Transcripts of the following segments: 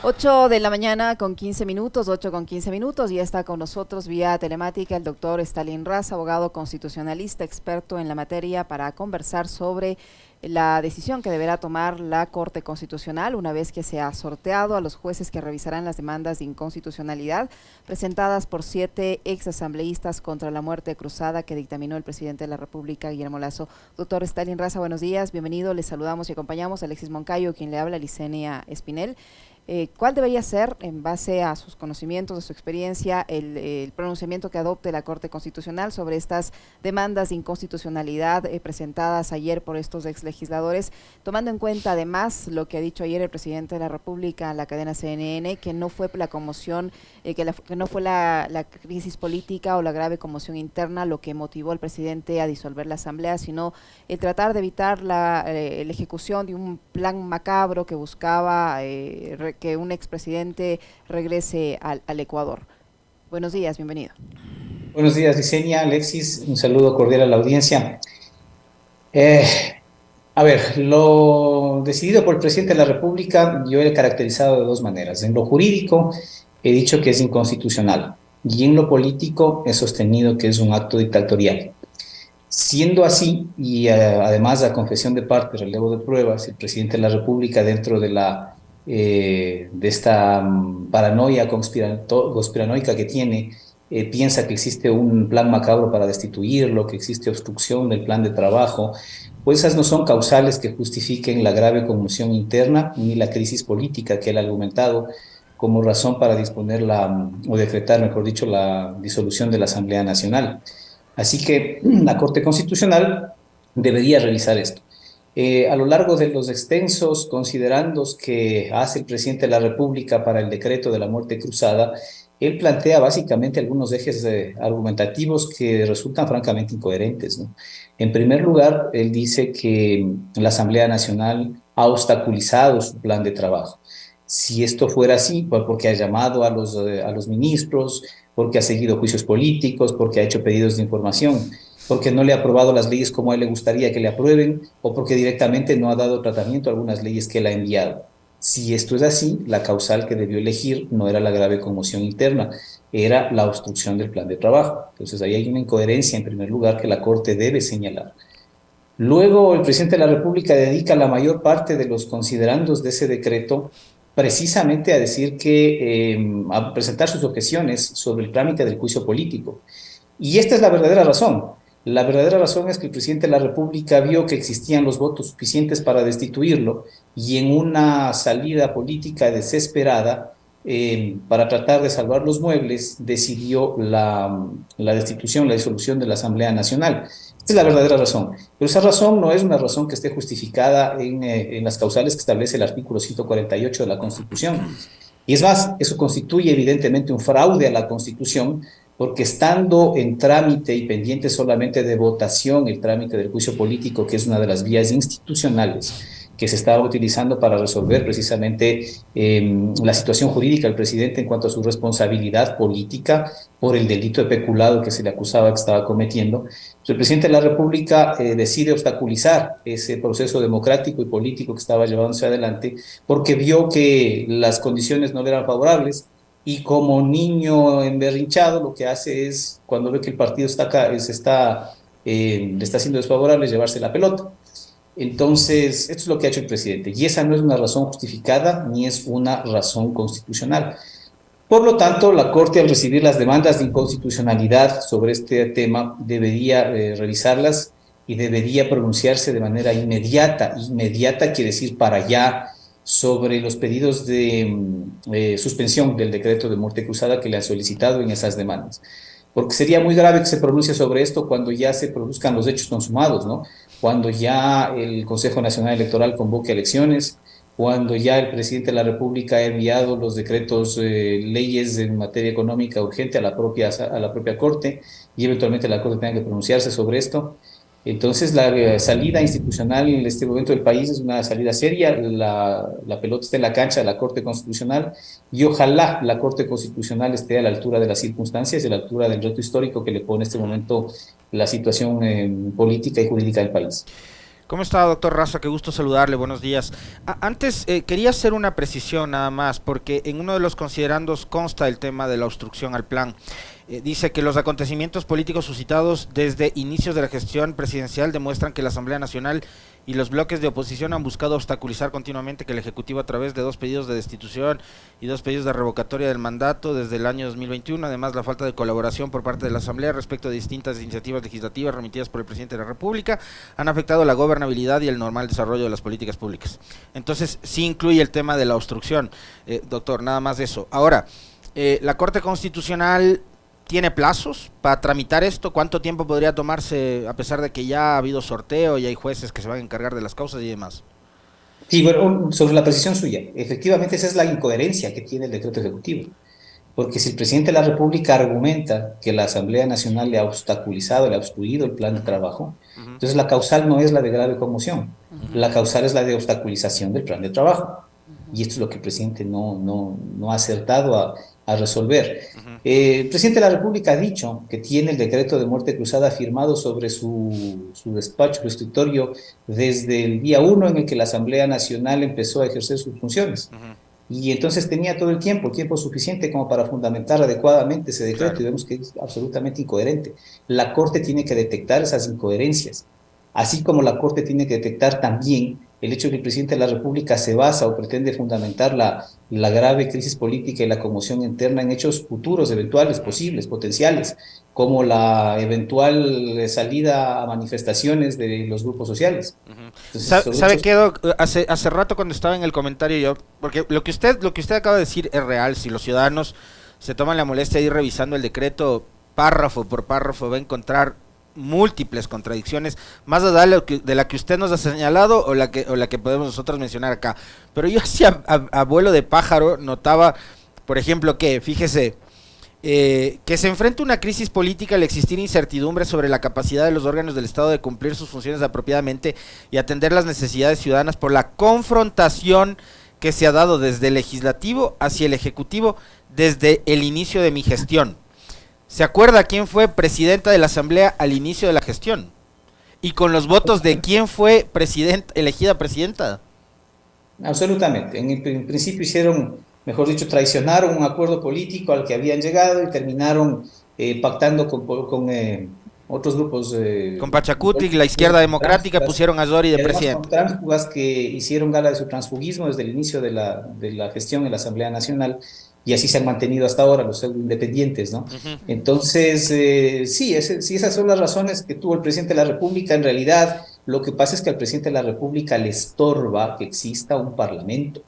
8 de la mañana con 15 minutos, 8 con 15 minutos, y está con nosotros vía telemática el doctor Stalin Raz, abogado constitucionalista, experto en la materia, para conversar sobre la decisión que deberá tomar la Corte Constitucional una vez que se ha sorteado a los jueces que revisarán las demandas de inconstitucionalidad presentadas por 7 exasambleístas contra la muerte cruzada que dictaminó el presidente de la República, Guillermo Lasso. Doctor Stalin Raza, buenos días, bienvenido, les saludamos y acompañamos a Alexis Moncayo, quien le habla, Licenia Espinel. ¿Cuál debería ser, en base a sus conocimientos, a su experiencia, el pronunciamiento que adopte la Corte Constitucional sobre estas demandas de inconstitucionalidad presentadas ayer por estos exlegisladores, tomando en cuenta además lo que ha dicho ayer el presidente de la República a la cadena CNN, que no fue la conmoción, que no fue la crisis política o la grave conmoción interna lo que motivó al presidente a disolver la Asamblea, sino el tratar de evitar la ejecución de un plan macabro que buscaba que un expresidente regrese al Ecuador? Buenos días, bienvenido. Buenos días, Licenia, Alexis, un saludo cordial a la audiencia. Eh, lo decidido por el presidente de la República yo he caracterizado de dos maneras. En lo jurídico he dicho que es inconstitucional y en lo político he sostenido que es un acto dictatorial. Siendo así, y además a confesión de parte, relevo de pruebas, el presidente de la República dentro de esta paranoia conspiranoica que tiene, piensa que existe un plan macabro para destituirlo, que existe obstrucción del plan de trabajo, pues esas no son causales que justifiquen la grave conmoción interna ni la crisis política que él ha argumentado como razón para disponer o decretar, mejor dicho, la disolución de la Asamblea Nacional. Así que la Corte Constitucional debería revisar esto. A lo largo de los extensos considerandos que hace el presidente de la República para el decreto de la muerte cruzada, él plantea básicamente algunos ejes argumentativos que resultan francamente incoherentes, ¿no? En primer lugar, él dice que la Asamblea Nacional ha obstaculizado su plan de trabajo. Si esto fuera así, porque ha llamado a los ministros, porque ha seguido juicios políticos, porque ha hecho pedidos de información, porque no le ha aprobado las leyes como a él le gustaría que le aprueben, o porque directamente no ha dado tratamiento a algunas leyes que él ha enviado. Si esto es así, la causal que debió elegir no era la grave conmoción interna, era la obstrucción del plan de trabajo. Entonces ahí hay una incoherencia en primer lugar que la Corte debe señalar. Luego, el presidente de la República dedica la mayor parte de los considerandos de ese decreto precisamente a decir a presentar sus objeciones sobre el trámite del juicio político. Y esta es la verdadera razón. La verdadera razón es que el presidente de la República vio que existían los votos suficientes para destituirlo y en una salida política desesperada, para tratar de salvar los muebles, decidió la destitución, la disolución de la Asamblea Nacional. Esta es la verdadera razón. Pero esa razón no es una razón que esté justificada en las causales que establece el artículo 148 de la Constitución. Y es más, eso constituye evidentemente un fraude a la Constitución, porque estando en trámite y pendiente solamente de votación el trámite del juicio político, que es una de las vías institucionales que se estaba utilizando para resolver precisamente la situación jurídica del presidente en cuanto a su responsabilidad política por el delito de peculado que se le acusaba que estaba cometiendo. El presidente de la República decide obstaculizar ese proceso democrático y político que estaba llevándose adelante porque vio que las condiciones no le eran favorables y como niño emberrinchado lo que hace es, cuando ve que el partido le está siendo desfavorable, llevarse la pelota. Entonces, esto es lo que ha hecho el presidente y esa no es una razón justificada ni es una razón constitucional. Por lo tanto, la Corte, al recibir las demandas de inconstitucionalidad sobre este tema, debería revisarlas y debería pronunciarse de manera inmediata. Inmediata quiere decir para allá sobre los pedidos de suspensión del decreto de muerte cruzada que le han solicitado en esas demandas. Porque sería muy grave que se pronuncie sobre esto cuando ya se produzcan los hechos consumados, ¿no? Cuando ya el Consejo Nacional Electoral convoque elecciones, cuando ya el presidente de la República ha enviado los decretos, leyes en materia económica urgente a la propia Corte y eventualmente la Corte tenga que pronunciarse sobre esto. Entonces, la salida institucional en este momento del país es una salida seria. La pelota está en la cancha de la Corte Constitucional y ojalá la Corte Constitucional esté a la altura de las circunstancias y a la altura del reto histórico que le pone en este momento la situación política y jurídica del país. ¿Cómo está, doctor Raza? Qué gusto saludarle, buenos días. Antes, quería hacer una precisión nada más, porque en uno de los considerandos consta el tema de la obstrucción al plan. Dice que los acontecimientos políticos suscitados desde inicios de la gestión presidencial demuestran que la Asamblea Nacional y los bloques de oposición han buscado obstaculizar continuamente que el Ejecutivo, a través de 2 pedidos de destitución y 2 pedidos de revocatoria del mandato desde el año 2021, además la falta de colaboración por parte de la Asamblea respecto de distintas iniciativas legislativas remitidas por el Presidente de la República, han afectado la gobernabilidad y el normal desarrollo de las políticas públicas. Entonces, sí incluye el tema de la obstrucción, doctor, nada más de eso. Ahora, la Corte Constitucional ¿tiene plazos para tramitar esto? ¿Cuánto tiempo podría tomarse, a pesar de que ya ha habido sorteo y hay jueces que se van a encargar de las causas y demás? Sí, bueno, sobre la precisión suya, efectivamente esa es la incoherencia que tiene el decreto ejecutivo, porque si el presidente de la República argumenta que la Asamblea Nacional le ha obstaculizado, le ha obstruido el plan de trabajo, Ujú, entonces la causal no es la de grave conmoción, Ujú, la causal es la de obstaculización del plan de trabajo. ujú, Y esto es lo que el presidente no ha acertado a resolver. ujú, El presidente de la República ha dicho que tiene el decreto de muerte cruzada firmado sobre su despacho, su escritorio, desde el día 1 en el que la Asamblea Nacional empezó a ejercer sus funciones. ujú. Y entonces tenía todo el tiempo suficiente como para fundamentar adecuadamente ese decreto y Claro. vemos que es absolutamente incoherente. La Corte tiene que detectar esas incoherencias, así como la Corte tiene que detectar también el hecho de que el presidente de la República se basa o pretende fundamentar la grave crisis política y la conmoción interna en hechos futuros, eventuales, Ujú, posibles, potenciales, como la eventual salida a manifestaciones de los grupos sociales. ujú. Entonces, sobre ¿Sabe hechos. qué, Doc? Hace rato cuando estaba en el comentario yo, porque lo que usted acaba de decir es real. Si los ciudadanos se toman la molestia de ir revisando el decreto párrafo por párrafo, va a encontrar múltiples contradicciones, más allá de la que usted nos ha señalado o la que podemos nosotros mencionar acá. Pero yo así a vuelo de pájaro notaba, por ejemplo, que, fíjese, que se enfrenta una crisis política al existir incertidumbre sobre la capacidad de los órganos del Estado de cumplir sus funciones apropiadamente y atender las necesidades ciudadanas por la confrontación que se ha dado desde el legislativo hacia el ejecutivo desde el inicio de mi gestión. ¿Se acuerda quién fue presidenta de la Asamblea al inicio de la gestión? Y con los votos de quién fue elegida presidenta. Absolutamente. En principio hicieron, mejor dicho, traicionaron un acuerdo político al que habían llegado y terminaron pactando con otros grupos Con Pachacuti, la izquierda democrática, tránsfugas pusieron a Zori de y además con presidente. tránsfugas que hicieron gala de su transfugismo desde el inicio de la gestión en la Asamblea Nacional y así se han mantenido hasta ahora los pseudo independientes, ¿no? Ujú, Entonces, sí, sí, esas son las razones que tuvo el presidente de la República. En realidad, lo que pasa es que al presidente de la República le estorba que exista un parlamento.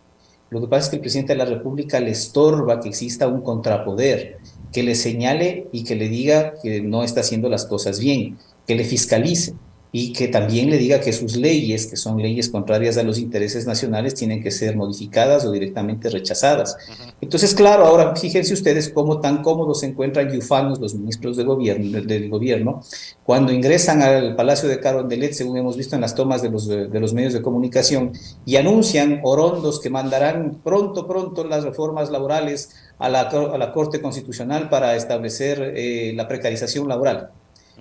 Lo que pasa es que el presidente de la República le estorba que exista un contrapoder, que le señale y que le diga que no está haciendo las cosas bien, que le fiscalice y que también le diga que sus leyes, que son leyes contrarias a los intereses nacionales, tienen que ser modificadas o directamente rechazadas. ujú. Entonces, claro, ahora fíjense ustedes cómo tan cómodos se encuentran y ufanos los ministros de gobierno, del gobierno cuando ingresan al Palacio de Carondelet, según hemos visto en las tomas de los medios de comunicación, y anuncian orondos que mandarán pronto las reformas laborales a la Corte Constitucional para establecer la precarización laboral,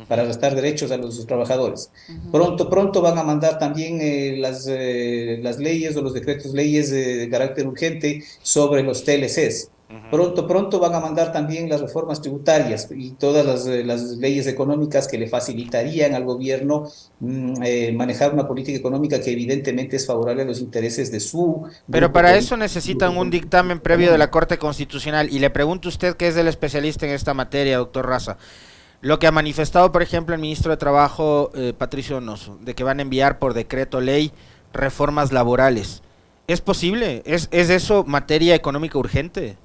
para restar derechos a los trabajadores. ujú. Pronto van a mandar también las leyes o los decretos leyes de carácter urgente sobre los TLCs. Pronto van a mandar también las reformas tributarias y todas las leyes económicas que le facilitarían al gobierno manejar una política económica que evidentemente es favorable a los intereses de su Pero grupo para eso político, necesitan un dictamen previo de la económico. Corte Constitucional. Y le pregunto a usted, que es el especialista en esta materia, doctor Raza. Lo que ha manifestado, por ejemplo, el ministro de Trabajo, Patricio Donoso, de que van a enviar por decreto ley reformas laborales. ¿Es posible? ¿Es eso materia económica urgente?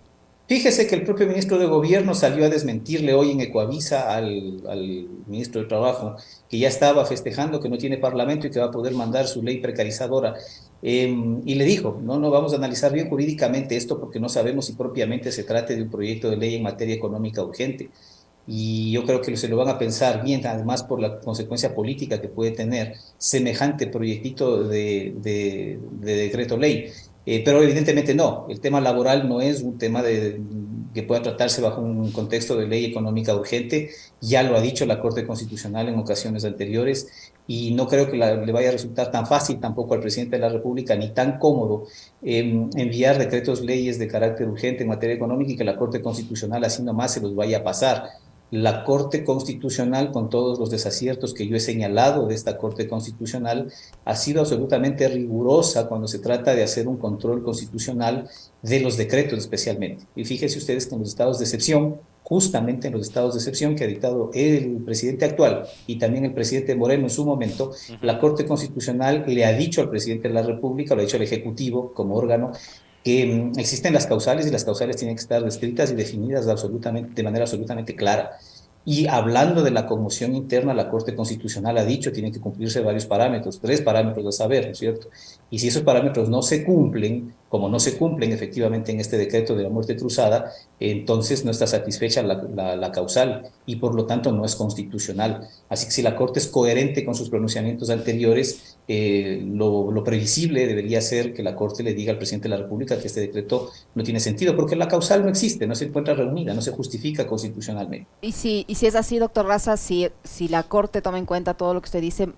Fíjese que el propio ministro de Gobierno salió a desmentirle hoy en Ecoavisa al ministro de Trabajo, que ya estaba festejando que no tiene parlamento y que va a poder mandar su ley precarizadora. Y le dijo, no vamos a analizar bien jurídicamente esto porque no sabemos si propiamente se trate de un proyecto de ley en materia económica urgente. Y yo creo que se lo van a pensar bien, además por la consecuencia política que puede tener semejante proyectito de decreto ley. Pero evidentemente no, el tema laboral no es un tema que pueda tratarse bajo un contexto de ley económica urgente, ya lo ha dicho la Corte Constitucional en ocasiones anteriores, y no creo que le vaya a resultar tan fácil tampoco al presidente de la República ni tan cómodo enviar decretos leyes de carácter urgente en materia económica y que la Corte Constitucional así nomás se los vaya a pasar. La Corte Constitucional, con todos los desaciertos que yo he señalado de esta Corte Constitucional, ha sido absolutamente rigurosa cuando se trata de hacer un control constitucional de los decretos especialmente. Y fíjense ustedes que en los estados de excepción, justamente en los estados de excepción que ha dictado el presidente actual y también el presidente Moreno en su momento, la Corte Constitucional le ha dicho al presidente de la República, lo ha dicho al Ejecutivo como órgano, que existen las causales y las causales tienen que estar descritas y definidas absolutamente, de manera absolutamente clara. Y hablando de la conmoción interna, la Corte Constitucional ha dicho que tienen que cumplirse varios parámetros, 3 parámetros a saber, ¿no es cierto? Y si esos parámetros no se cumplen, como no se cumplen efectivamente en este decreto de la muerte cruzada, entonces no está satisfecha la causal y por lo tanto no es constitucional. Así que si la Corte es coherente con sus pronunciamientos anteriores, lo previsible debería ser que la Corte le diga al presidente de la República que este decreto no tiene sentido, porque la causal no existe, no se encuentra reunida, no se justifica constitucionalmente. Y si es así, doctor Raza, si la Corte toma en cuenta todo lo que usted dice,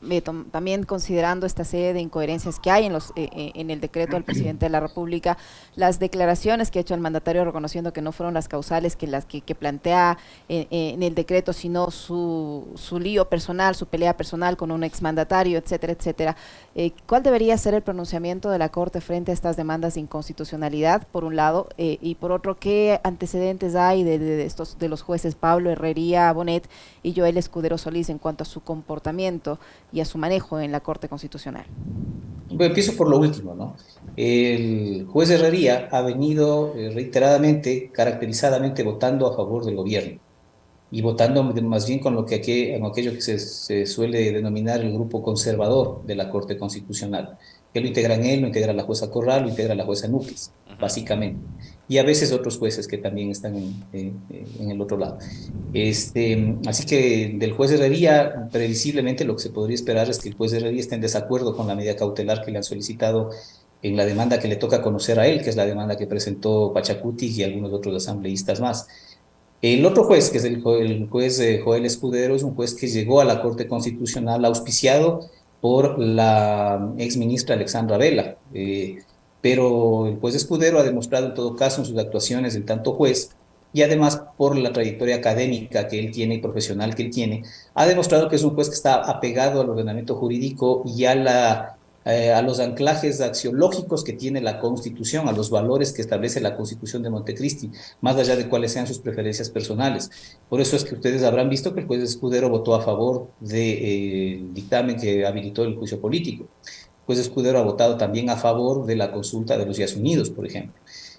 también considerando esta serie de incoherencias que hay en el decreto del presidente de la República, las declaraciones que ha hecho el mandatario reconociendo que no fueron las causales que plantea en el decreto, sino su lío personal, su pelea personal con un exmandatario, etcétera, etcétera. ¿Cuál debería ser el pronunciamiento de la Corte frente a estas demandas de inconstitucionalidad, por un lado, y por otro, qué antecedentes hay de los jueces Pablo Herrería Bonet y Joel Escudero Solís en cuanto a su comportamiento y a su manejo en la Corte Constitucional? Bueno, empiezo por lo último, ¿no? El juez Herrería ha venido reiteradamente, caracterizadamente, votando a favor del gobierno y votando más bien con en aquello que se suele denominar el grupo conservador de la Corte Constitucional, que lo integran él, lo integra la jueza Corral, lo integra la jueza Núñez, básicamente, y a veces otros jueces que también están en el otro lado. Así que del juez Herrería, previsiblemente lo que se podría esperar es que el juez Herrería esté en desacuerdo con la medida cautelar que le han solicitado en la demanda que le toca conocer a él, que es la demanda que presentó Pachacuti y algunos otros asambleístas más. El otro juez, que es el juez Joel Escudero, es un juez que llegó a la Corte Constitucional auspiciado por la exministra Alexandra Vela, pero el juez Escudero ha demostrado en todo caso en sus actuaciones del tanto juez y además por la trayectoria académica que él tiene y profesional que él tiene, ha demostrado que es un juez que está apegado al ordenamiento jurídico y a los anclajes axiológicos que tiene la Constitución, a los valores que establece la Constitución de Montecristi, más allá de cuáles sean sus preferencias personales. Por eso es que ustedes habrán visto que el juez Escudero votó a favor del dictamen que habilitó el juicio político. El juez Escudero ha votado también a favor de la consulta de los Días Unidos, por ejemplo.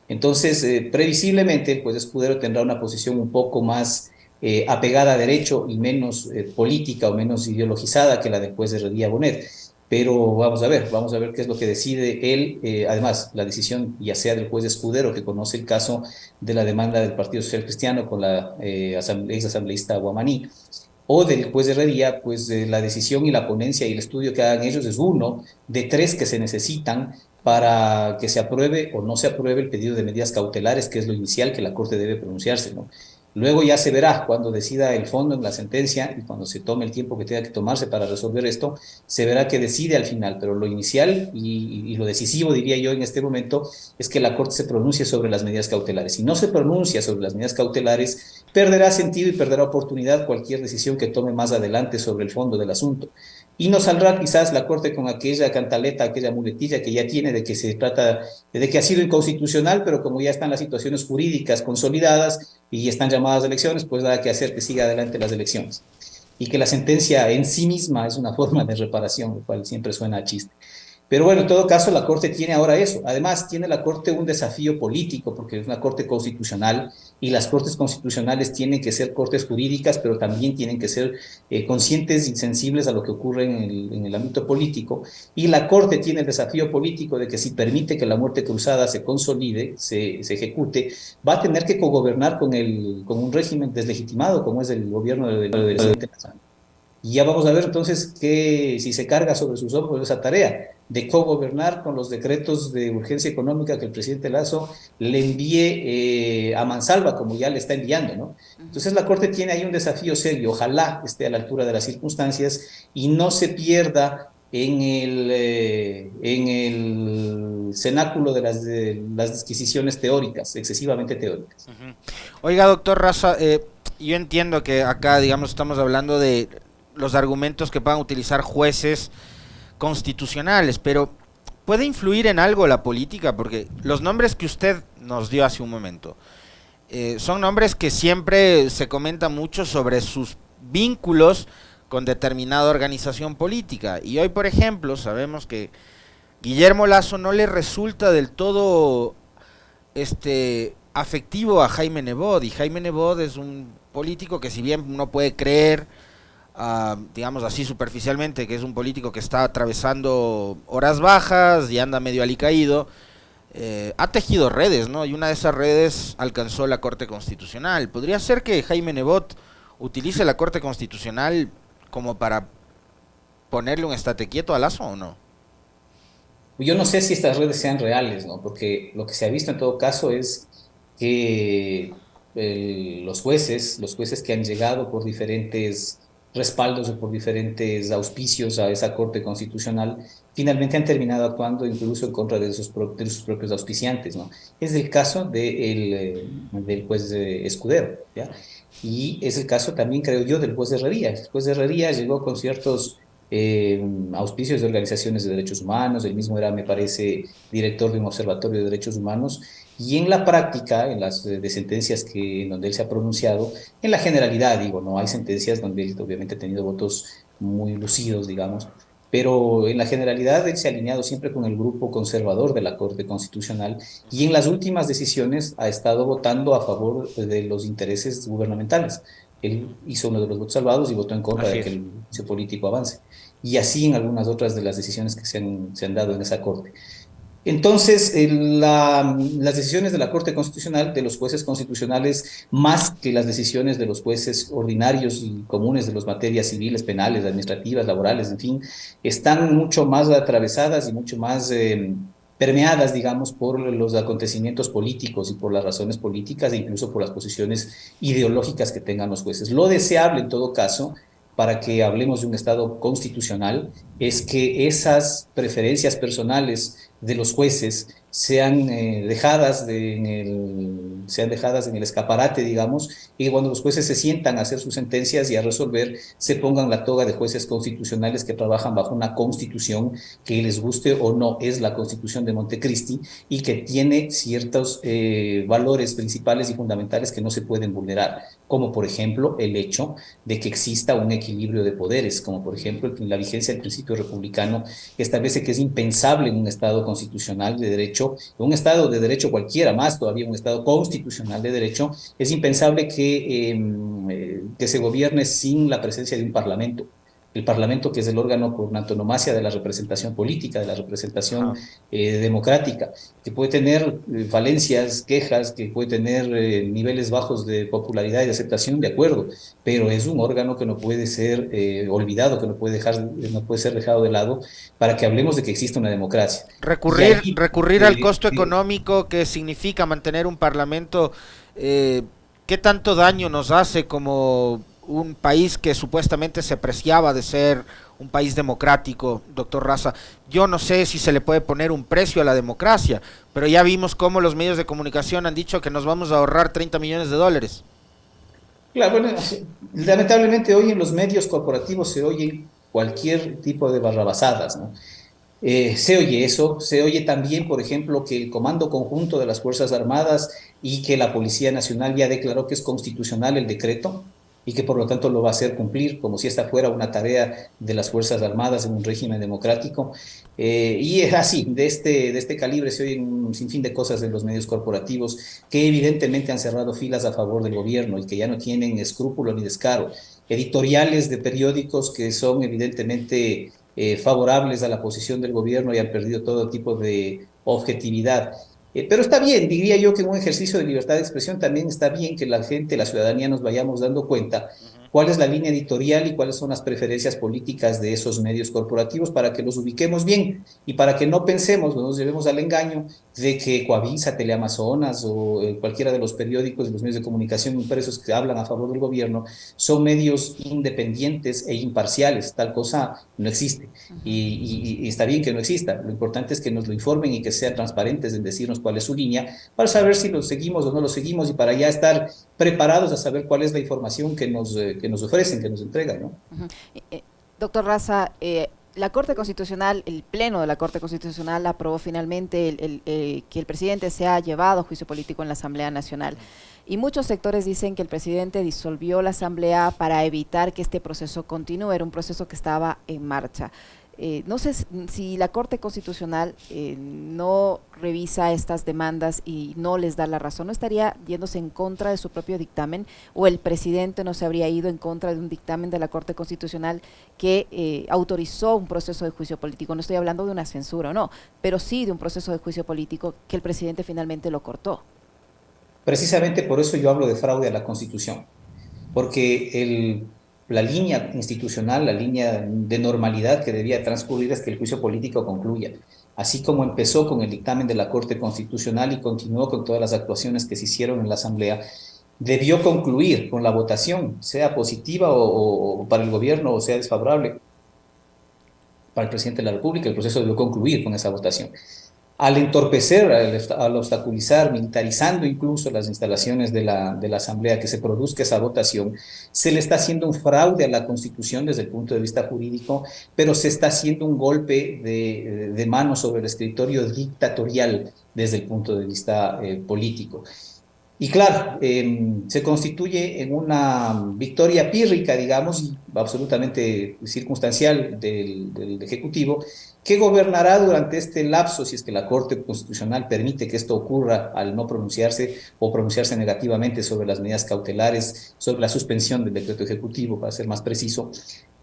Entonces, previsiblemente, el juez Escudero tendrá una posición un poco más apegada a derecho y menos política o menos ideologizada que la del juez de Herrería Bonet. Pero vamos a ver qué es lo que decide él. Además, la decisión ya sea del juez Escudero, que conoce el caso de la demanda del Partido Social Cristiano con la ex asambleísta Guamaní, o del juez Herrería, pues la decisión y la ponencia y el estudio que hagan ellos es uno de 3 que se necesitan para que se apruebe o no se apruebe el pedido de medidas cautelares, que es lo inicial que la Corte debe pronunciarse, ¿no? Luego ya se verá cuando decida el fondo en la sentencia y cuando se tome el tiempo que tenga que tomarse para resolver esto, se verá que decide al final, pero lo inicial y lo decisivo, diría yo, en este momento, es que la Corte se pronuncie sobre las medidas cautelares. Si no se pronuncia sobre las medidas cautelares, perderá sentido y perderá oportunidad cualquier decisión que tome más adelante sobre el fondo del asunto. Y nos saldrá quizás la Corte con aquella cantaleta, aquella muletilla que ya tiene de que se trata, de que ha sido inconstitucional, pero como ya están las situaciones jurídicas consolidadas y están llamadas elecciones, pues nada que hacer que siga adelante las elecciones. Y que la sentencia en sí misma es una forma de reparación, lo cual siempre suena a chiste. Pero bueno, en todo caso, la Corte tiene ahora eso. Además, tiene la Corte un desafío político, porque es una Corte constitucional, y las Cortes constitucionales tienen que ser cortes jurídicas, pero también tienen que ser conscientes y sensibles a lo que ocurre en el ámbito político. Y la Corte tiene el desafío político de que si permite que la muerte cruzada se consolide, se ejecute, va a tener que cogobernar con un régimen deslegitimado, como es el gobierno del presidente Nacional. Y ya vamos a ver entonces si se carga sobre sus hombros esa tarea. de cogobernar con los decretos de urgencia económica que el presidente Lazo le envíe a mansalva, como ya le está enviando, ¿no? Entonces la Corte tiene ahí un desafío serio, ojalá esté a la altura de las circunstancias y no se pierda en el cenáculo de las disquisiciones teóricas, excesivamente teóricas. Ujú. Oiga, doctor Raza, yo entiendo que acá, digamos, estamos hablando de los argumentos que puedan utilizar jueces constitucionales, pero ¿puede influir en algo la política? Porque los nombres que usted nos dio hace un momento son nombres que siempre se comenta mucho sobre sus vínculos con determinada organización política. Y hoy, por ejemplo, sabemos que Guillermo Lazo no le resulta del todo afectivo a Jaime Nebot, y Jaime Nebot es un político que, si bien uno puede creer, digamos así superficialmente, que es un político que está atravesando horas bajas y anda medio alicaído, ha tejido redes, ¿no? Y una de esas redes alcanzó la Corte Constitucional. ¿Podría ser que Jaime Nebot utilice la Corte Constitucional como para ponerle un estate quieto a Lazo o no? Yo no sé si estas redes sean reales, ¿no? Porque lo que se ha visto en todo caso es que los jueces que han llegado por diferentes respaldos o por diferentes auspicios a esa Corte Constitucional, finalmente han terminado actuando incluso en contra de sus propios auspiciantes, ¿no? Es el caso del juez Escudero, ¿ya? Y es el caso también, creo yo, del juez Herrería. El juez Herrería llegó con ciertos eh, auspicios de organizaciones de derechos humanos, él mismo era, me parece, director de un observatorio de derechos humanos, y en la práctica, en las de sentencias en donde él se ha pronunciado, en la generalidad, digo, no hay sentencias donde él obviamente ha tenido votos muy lucidos, digamos, pero en la generalidad él se ha alineado siempre con el grupo conservador de la Corte Constitucional y en las últimas decisiones ha estado votando a favor de los intereses gubernamentales. Él hizo uno de los votos salvados y votó en contra Así de que es. el juicio político avance. Y así en algunas otras de las decisiones que se han dado en esa Corte. Entonces, las decisiones de la Corte Constitucional, de los jueces constitucionales, más que las decisiones de los jueces ordinarios y comunes de las materias civiles, penales, administrativas, laborales, en fin, están mucho más atravesadas y mucho más permeadas, digamos, por los acontecimientos políticos y por las razones políticas e incluso por las posiciones ideológicas que tengan los jueces. Lo deseable, en todo caso, para que hablemos de un Estado constitucional, es que esas preferencias personales de los jueces sean dejadas en el escaparate, digamos, y cuando los jueces se sientan a hacer sus sentencias y a resolver, se pongan la toga de jueces constitucionales que trabajan bajo una constitución que les guste o no, es la Constitución de Montecristi y que tiene ciertos valores principales y fundamentales que no se pueden vulnerar, como por ejemplo el hecho de que exista un equilibrio de poderes, como por ejemplo la vigencia del principio republicano que establece que es impensable en un Estado constitucional de derecho, en un Estado de derecho cualquiera, más todavía un Estado constitucional de derecho, es impensable que se gobierne sin la presencia de un Parlamento. El Parlamento, que es el órgano por antonomasia de la representación política, de la representación Ajá. democrática, que puede tener falencias, quejas, que puede tener niveles bajos de popularidad y de aceptación, de acuerdo, pero es un órgano que no puede ser olvidado, que no puede ser dejado de lado para que hablemos de que existe una democracia. Y ahí, Recurrir al costo económico que significa mantener un parlamento, ¿qué tanto daño nos hace como un país que supuestamente se preciaba de ser un país democrático, doctor Raza? Yo no sé si se le puede poner un precio a la democracia, pero ya vimos cómo los medios de comunicación han dicho que nos vamos a ahorrar 30 millones de dólares. claro, bueno, lamentablemente hoy en los medios corporativos se oye cualquier tipo de barrabasadas, ¿no? Se oye eso, se oye también, por ejemplo, que el Comando Conjunto de las Fuerzas Armadas y que la Policía Nacional ya declaró que es constitucional el decreto y que por lo tanto lo va a hacer cumplir, como si esta fuera una tarea de las Fuerzas Armadas en un régimen democrático. Y es así, de este calibre se oyen un sinfín de cosas en los medios corporativos que evidentemente han cerrado filas a favor del gobierno y que ya no tienen escrúpulo ni descaro. Editoriales de periódicos que son evidentemente favorables a la posición del gobierno y han perdido todo tipo de objetividad. Pero está bien, diría yo que en un ejercicio de libertad de expresión también está bien que la gente, la ciudadanía nos vayamos dando cuenta cuál es la línea editorial y cuáles son las preferencias políticas de esos medios corporativos para que los ubiquemos bien y para que no pensemos, no nos llevemos al engaño de que Coavisa, Teleamazonas o cualquiera de los periódicos y los medios de comunicación impresos que hablan a favor del gobierno son medios independientes e imparciales. Tal cosa no existe. Y está bien que no exista. Lo importante es que nos lo informen y que sean transparentes en decirnos cuál es su línea para saber si lo seguimos o no lo seguimos y para ya estar preparados a saber cuál es la información que nos ofrecen, que nos entregan, ¿no? Doctor Raza, la Corte Constitucional, el Pleno de la Corte Constitucional aprobó finalmente que el presidente sea llevado a juicio político en la Asamblea Nacional. Y muchos sectores dicen que el presidente disolvió la Asamblea para evitar que este proceso continúe, era un proceso que estaba en marcha. No sé si la Corte Constitucional no revisa estas demandas y no les da la razón, ¿no estaría yéndose en contra de su propio dictamen? ¿O el presidente no se habría ido en contra de un dictamen de la Corte Constitucional que autorizó un proceso de juicio político? No estoy hablando de una censura, no, pero sí de un proceso de juicio político que el presidente finalmente lo cortó. Precisamente por eso yo hablo de fraude a la Constitución, porque la línea institucional, la línea de normalidad que debía transcurrir es que el juicio político concluya, así como empezó con el dictamen de la Corte Constitucional y continuó con todas las actuaciones que se hicieron en la Asamblea, debió concluir con la votación, sea positiva o para el gobierno o sea desfavorable para el presidente de la República. El proceso debió concluir con esa votación. Al entorpecer, al obstaculizar, militarizando incluso las instalaciones de la Asamblea, que se produzca esa votación, se le está haciendo un fraude a la Constitución desde el punto de vista jurídico, pero se está haciendo un golpe de mano sobre el escritorio dictatorial desde el punto de vista político. Y claro, se constituye en una victoria pírrica, digamos, y absolutamente circunstancial del Ejecutivo, que gobernará durante este lapso, si es que la Corte Constitucional permite que esto ocurra al no pronunciarse o pronunciarse negativamente sobre las medidas cautelares, sobre la suspensión del decreto ejecutivo, para ser más preciso.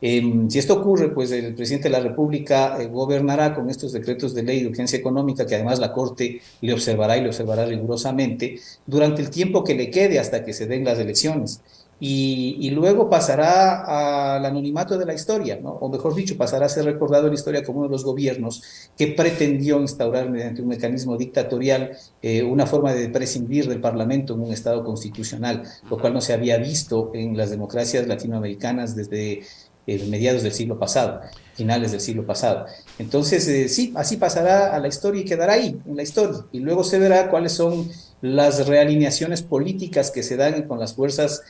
Si esto ocurre, pues el presidente de la República gobernará con estos decretos de ley de urgencia económica, que además la Corte le observará y le observará rigurosamente durante el tiempo que le quede hasta que se den las elecciones. Y luego pasará al anonimato de la historia, ¿no? O mejor dicho, pasará a ser recordado en la historia como uno de los gobiernos que pretendió instaurar mediante un mecanismo dictatorial una forma de prescindir del Parlamento en un Estado constitucional, lo cual no se había visto en las democracias latinoamericanas desde mediados del siglo pasado, finales del siglo pasado. Entonces, sí, así pasará a la historia y quedará ahí, en la historia. Y luego se verá cuáles son las realineaciones políticas que se dan con las fuerzas,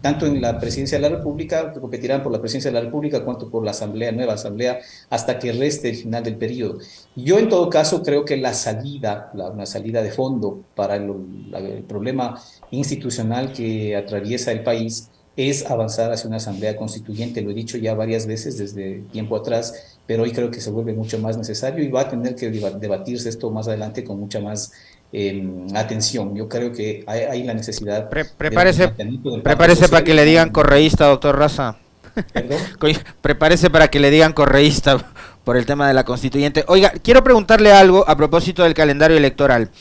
tanto en la presidencia de la República, que competirán por la presidencia de la República, cuanto por la Asamblea, nueva Asamblea, hasta que reste el final del periodo. Yo, en todo caso, creo que la salida, una salida de fondo para el problema institucional que atraviesa el país, es avanzar hacia una asamblea constituyente. Lo he dicho ya varias veces desde tiempo atrás, pero hoy creo que se vuelve mucho más necesario y va a tener que debatirse esto más adelante con mucha más atención. Yo creo que hay la necesidad prepárese para que le digan correísta, doctor Raza. ¿Perdón? Prepárese para que le digan correísta por el tema de la constituyente. Oiga, quiero preguntarle algo a propósito del calendario electoral.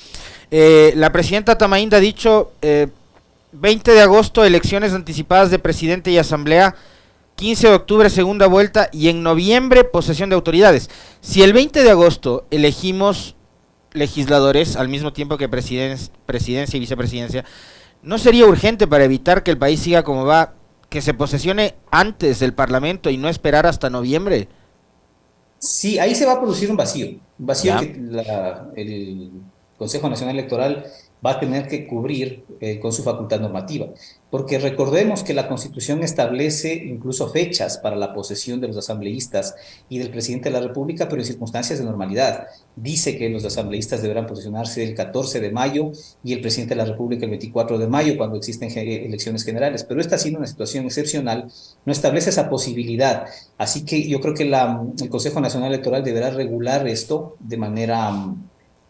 La presidenta Tamainda ha dicho 20 de agosto, elecciones anticipadas de presidente y asamblea, 15 de octubre, segunda vuelta, y en noviembre, posesión de autoridades. Si el 20 de agosto elegimos legisladores al mismo tiempo que presidencia y vicepresidencia, ¿no sería urgente para evitar que el país siga como va, que se posesione antes del Parlamento y no esperar hasta noviembre? Sí, ahí se va a producir un vacío Ya. que el Consejo Nacional Electoral va a tener que cubrir con su facultad normativa, porque recordemos que la Constitución establece incluso fechas para la posesión de los asambleístas y del presidente de la República, pero en circunstancias de normalidad. Dice que los asambleístas deberán posesionarse el 14 de mayo y el presidente de la República el 24 de mayo, cuando existen elecciones generales, pero esta siendo una situación excepcional, no establece esa posibilidad. Así que yo creo que el Consejo Nacional Electoral deberá regular esto de manera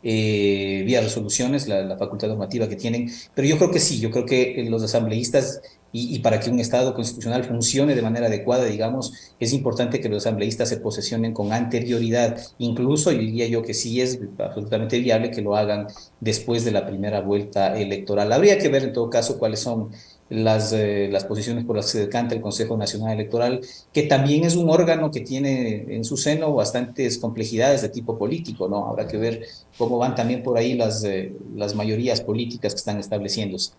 vía resoluciones, la facultad normativa que tienen, pero yo creo que sí, yo creo que los asambleístas y para que un Estado constitucional funcione de manera adecuada, digamos, es importante que los asambleístas se posesionen con anterioridad. Incluso yo diría yo que sí es absolutamente viable que lo hagan después de la primera vuelta electoral. Habría que ver en todo caso cuáles son las posiciones por las que se decanta el Consejo Nacional Electoral, que también es un órgano que tiene en su seno bastantes complejidades de tipo político, ¿no? Habrá que ver cómo van también por ahí las mayorías políticas que están estableciéndose.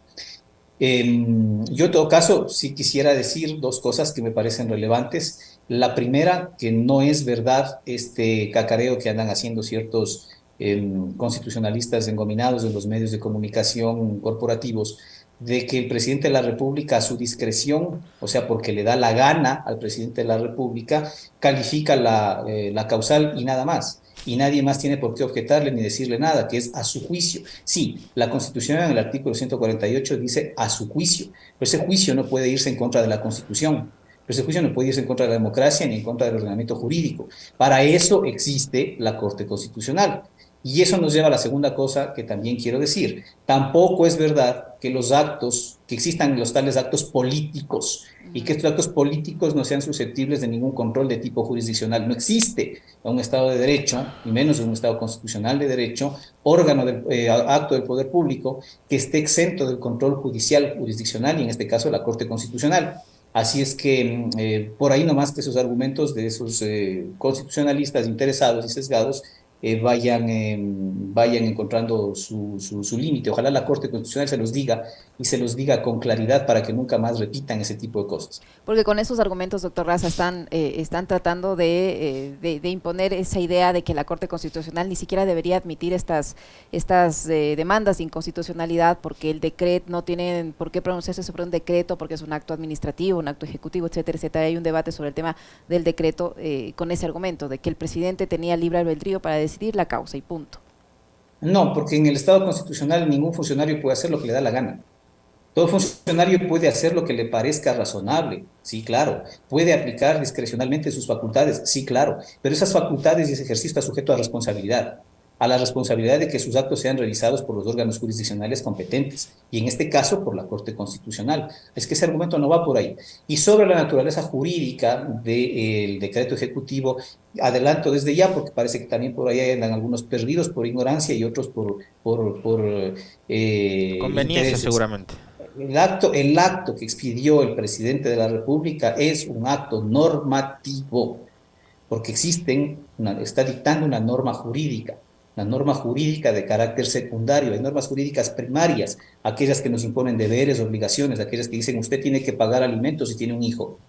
Yo en todo caso sí quisiera decir dos cosas que me parecen relevantes. La primera, que no es verdad este cacareo que andan haciendo ciertos constitucionalistas engominados en los medios de comunicación corporativos, de que el presidente de la República a su discreción, o sea, porque le da la gana al presidente de la República, califica la causal y nada más. Y nadie más tiene por qué objetarle ni decirle nada, que es a su juicio. Sí, la Constitución en el artículo 148 dice a su juicio, pero ese juicio no puede irse en contra de la Constitución. Pero ese juicio no puede irse en contra de la democracia ni en contra del ordenamiento jurídico. Para eso existe la Corte Constitucional. Y eso nos lleva a la segunda cosa que también quiero decir. Tampoco es verdad que los actos, que existan los tales actos políticos y que estos actos políticos no sean susceptibles de ningún control de tipo jurisdiccional. No existe un Estado de Derecho, y menos un Estado constitucional de derecho, órgano acto del poder público que esté exento del control judicial, jurisdiccional y en este caso la Corte Constitucional. Así es que por ahí nomás que esos argumentos de esos constitucionalistas interesados y sesgados vayan encontrando su límite. Ojalá la Corte Constitucional se los diga y se los diga con claridad para que nunca más repitan ese tipo de cosas. Porque con esos argumentos, doctor Raza, están tratando de imponer esa idea de que la Corte Constitucional ni siquiera debería admitir estas demandas de inconstitucionalidad porque el decreto no tiene por qué pronunciarse sobre un decreto porque es un acto administrativo, un acto ejecutivo, etcétera, etcétera. Hay un debate sobre el tema del decreto con ese argumento de que el presidente tenía libre albedrío para decidir la causa y punto. No, porque en el Estado constitucional ningún funcionario puede hacer lo que le da la gana. Todo funcionario puede hacer lo que le parezca razonable, sí, claro. Puede aplicar discrecionalmente sus facultades, sí, claro. Pero esas facultades y ese ejercicio está sujeto a la responsabilidad de que sus actos sean revisados por los órganos jurisdiccionales competentes, y en este caso por la Corte Constitucional. Es que ese argumento no va por ahí. Y sobre la naturaleza jurídica del decreto ejecutivo, adelanto desde ya, porque parece que también por ahí andan algunos perdidos por ignorancia y otros por Conveniencia intereses. seguramente. El acto que expidió el presidente de la República es un acto normativo, porque está dictando una norma jurídica de carácter secundario. Hay normas jurídicas primarias, aquellas que nos imponen deberes, obligaciones, aquellas que dicen usted tiene que pagar alimentos si tiene un hijo,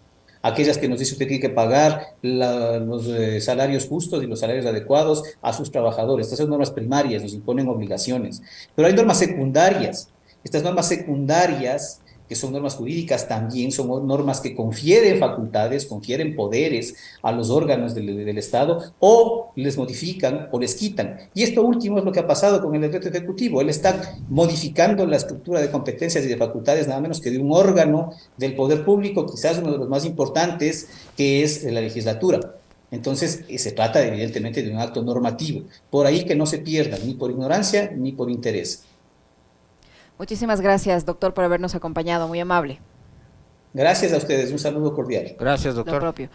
aquellas que nos dicen usted tiene que pagar los salarios justos y los salarios adecuados a sus trabajadores. Estas son normas primarias, nos imponen obligaciones. Pero hay normas secundarias. Estas normas secundarias, que son normas jurídicas, también son normas que confieren facultades, confieren poderes a los órganos del Estado, o les modifican o les quitan. Y esto último es lo que ha pasado con el decreto ejecutivo. Él está modificando la estructura de competencias y de facultades nada menos que de un órgano del poder público, quizás uno de los más importantes, que es la legislatura. Entonces, se trata evidentemente de un acto normativo. Por ahí que no se pierda, ni por ignorancia ni por interés. Muchísimas gracias, doctor, por habernos acompañado. Muy amable. Gracias a ustedes. Un saludo cordial. Gracias, Lo doctor. propio.